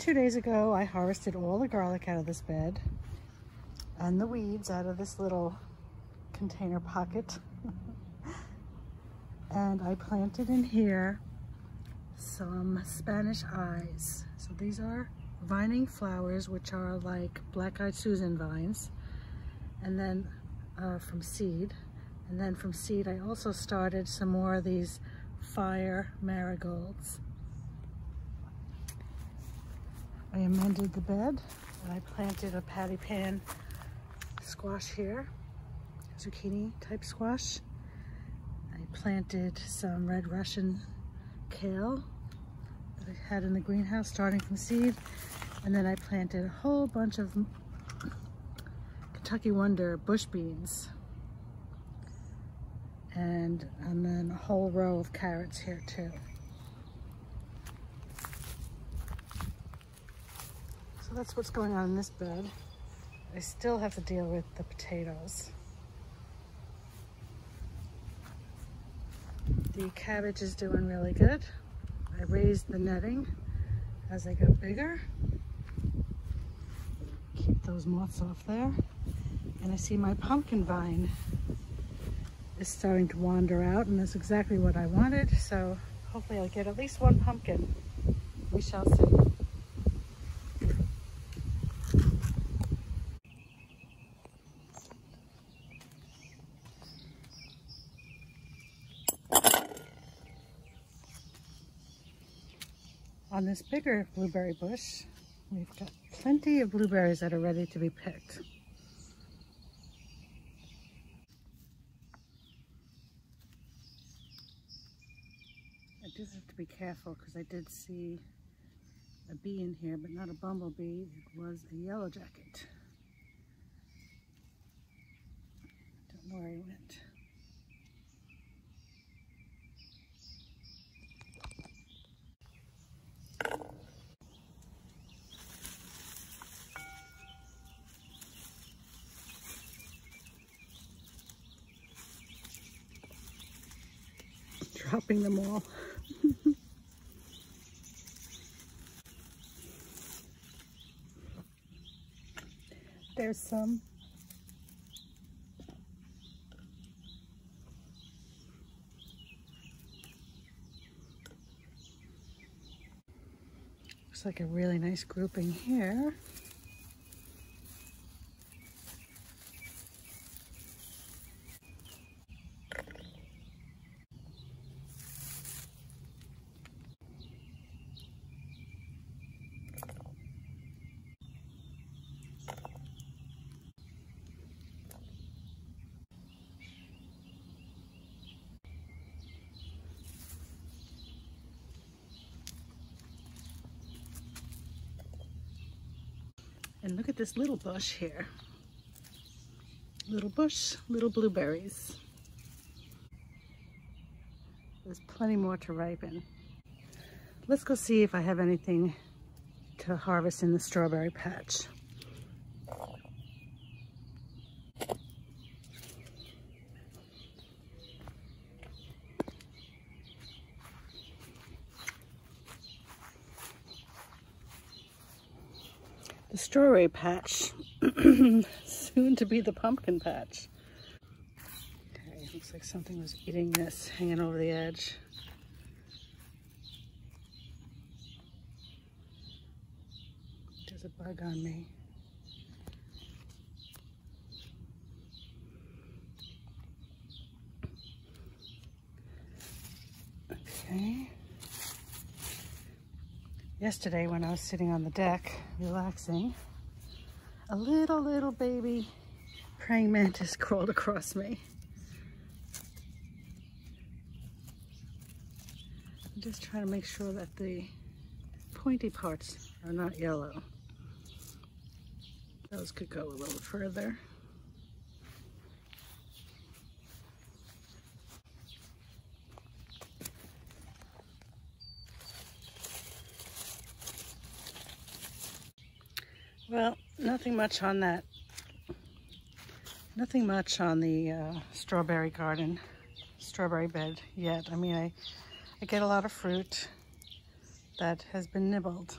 2 days ago, I harvested all the garlic out of this bed and the weeds out of this little container pocket. And I planted in here some Spanish eyes. So these are vining flowers, which are like black-eyed Susan vines, and then from seed. And then from seed, I also started some more of these fire marigolds. I amended the bed and I planted a patty pan squash here, zucchini type squash. I planted some red Russian kale that I had in the greenhouse starting from seed. And then I planted a whole bunch of Kentucky Wonder bush beans. And then a whole row of carrots here too. So that's what's going on in this bed. I still have to deal with the potatoes. The cabbage is doing really good. I raised the netting as they got bigger. Keep those moths off there. And I see my pumpkin vine is starting to wander out, and that's exactly what I wanted. So hopefully I'll get at least one pumpkin. We shall see. On this bigger blueberry bush, we've got plenty of blueberries that are ready to be picked. I do have to be careful because I did see a bee in here, but not a bumblebee. It was a yellow jacket. Don't know where he went. Dropping them all. There's some. Looks like a really nice grouping here. And look at this little bush here. Little bush, little blueberries. There's plenty more to ripen. Let's go see if I have anything to harvest in the strawberry patch. The strawberry patch, soon to be the pumpkin patch. Okay, looks like something was eating this, hanging over the edge. There's a bug on me. Okay. Yesterday when I was sitting on the deck relaxing, a little baby praying mantis crawled across me. I'm just trying to make sure that the pointy parts are not yellow. Those could go a little further. Well, nothing much on that. Nothing much on the strawberry garden, strawberry bed yet. I mean, I get a lot of fruit that has been nibbled.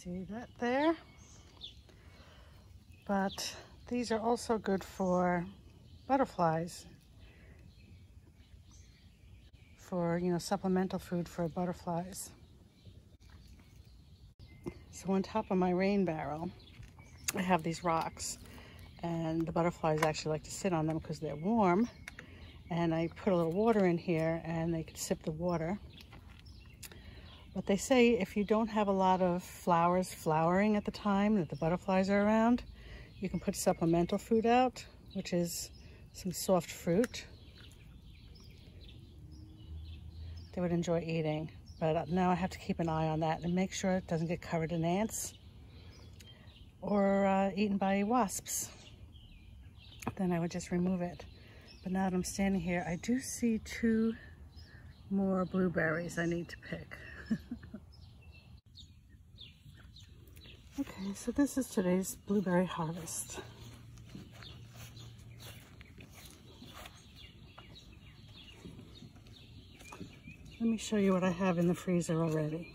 See that there? But these are also good for butterflies, for, you know, supplemental food for butterflies. So on top of my rain barrel, I have these rocks, and the butterflies actually like to sit on them because they're warm. And I put a little water in here and they can sip the water. But they say if you don't have a lot of flowers flowering at the time that the butterflies are around, you can put supplemental food out, which is some soft fruit. They would enjoy eating. But now I have to keep an eye on that and make sure it doesn't get covered in ants or eaten by wasps. Then I would just remove it. But now that I'm standing here, I do see 2 more blueberries I need to pick. Okay, so this is today's blueberry harvest. Let me show you what I have in the freezer already.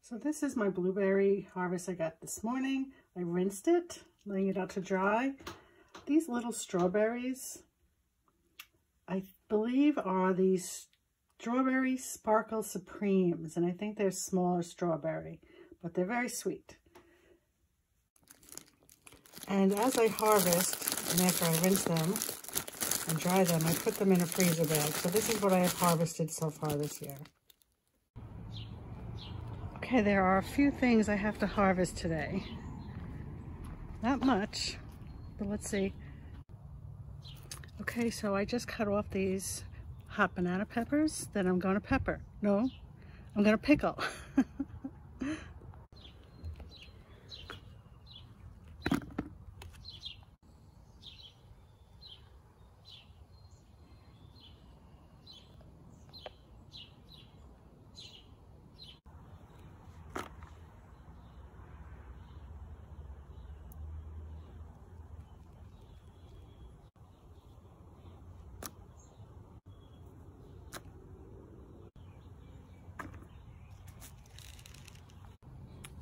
So this is my blueberry harvest I got this morning. I rinsed it, laying it out to dry. These little strawberries, I believe, are these Strawberry Sparkle Supremes, and I think they're smaller strawberry, but they're very sweet. And as I harvest, and after I rinse them and dry them, I put them in a freezer bag. So this is what I have harvested so far this year. Okay, there are a few things I have to harvest today. Not much, but let's see. Okay, so I just cut off these hot banana peppers that I'm going to pepper. No, I'm going to pickle.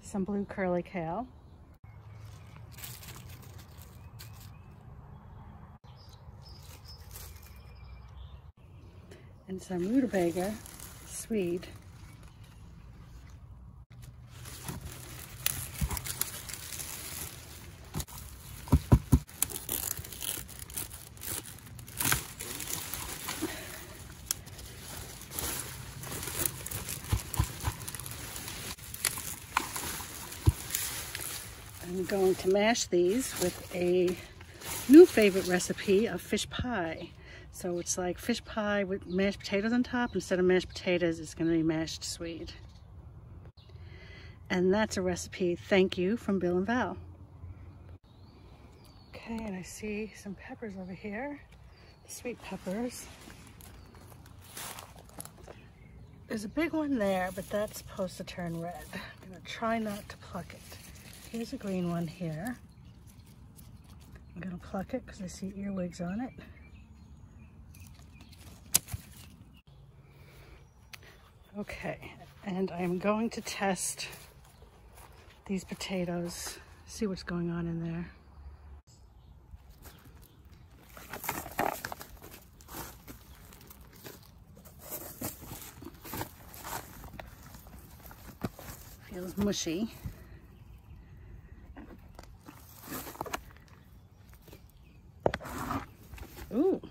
Some blue curly kale. And some rutabaga, Swede. I'm going to mash these with a new favorite recipe of fish pie. So it's like fish pie with mashed potatoes on top. Instead of mashed potatoes, it's going to be mashed Swede. And that's a recipe, thank you, from Bill and Val. Okay, and I see some peppers over here, sweet peppers. There's a big one there, but that's supposed to turn red. I'm going to try not to pluck it. Here's a green one here. I'm going to pluck it because I see earwigs on it. Okay, and I'm going to test these potatoes, see what's going on in there. Feels mushy. Ooh.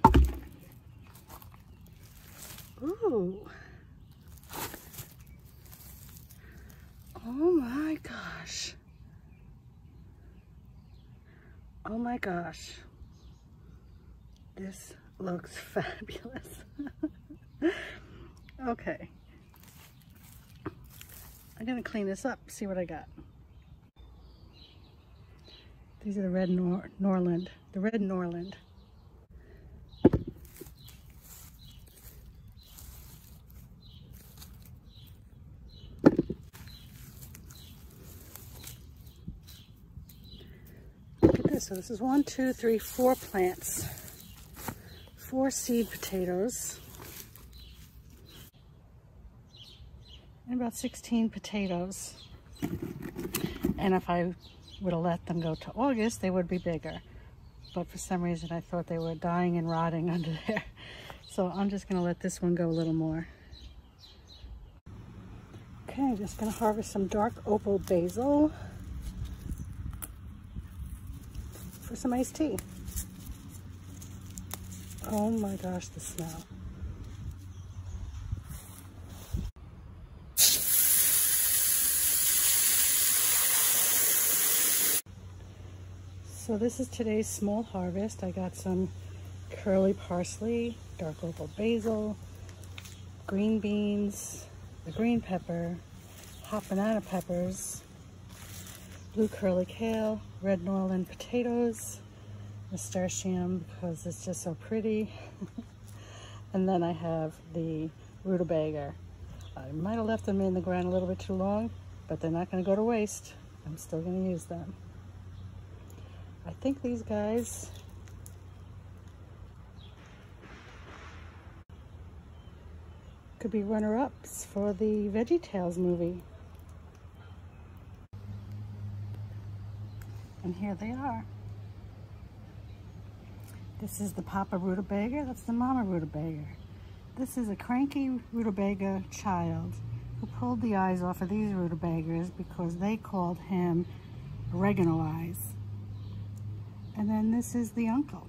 Ooh. Oh my gosh. Oh my gosh. This looks fabulous. Okay. I'm gonna clean this up, see what I got. These are the red Norland. The red Norland. So this is 1, 2, 3, 4 plants. 4 seed potatoes. And about 16 potatoes. And if I would have let them go to August, they would be bigger. But for some reason I thought they were dying and rotting under there. So I'm just gonna let this one go a little more. Okay, I'm just gonna harvest some dark opal basil for some iced tea. Oh my gosh, the smell. So this is today's small harvest. I got some curly parsley, dark opal basil, green beans, the green pepper, hot banana peppers, blue curly kale, red Norland potatoes, nasturtium because it's just so pretty. And then I have the rutabaga. I might have left them in the ground a little bit too long, but they're not going to go to waste. I'm still going to use them. I think these guys could be runner-ups for the VeggieTales movie. And here they are. This is the Papa rutabaga, that's the Mama rutabaga. This is a cranky rutabaga child who pulled the eyes off of these rutabagas because they called him oregano eyes. And then this is the uncle.